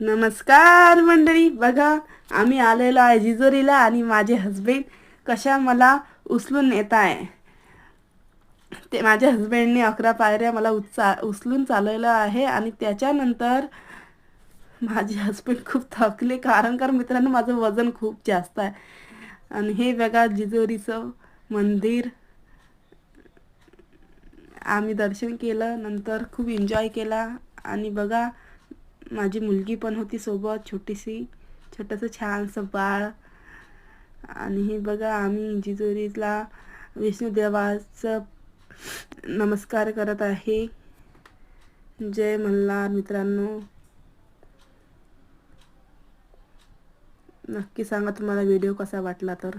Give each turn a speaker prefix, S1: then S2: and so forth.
S1: नमस्कार मंडळी, बघा आम्ही आलेलो आहे जिजोरीला आणि माझे हस्बंड कशा मला उचलून नेत आहे. ते माझ्या हस्बंडने 11 पायऱ्या मला उचलून चालवलं आहे आणि त्याच्यानंतर माझे हस्बंड खूप थकले, कारण मित्रांनो माझं वजन खूप जास्त आहे. आणि हे बघा जिजोरीचं मंदिर, आम्ही दर्शन केलं, नंतर खूप एन्जॉय केला. आणि बघा माझी मुलगी पण होती सोबत, छोटंसं छानसं बाळ. आणि हे बघा आम्ही जिजोरीला विष्णुदेवाचं नमस्कार करत आहे. जय मल्हार मित्रांनो. नक्की सांगा तुम्हाला व्हिडिओ कसा वाटला तर.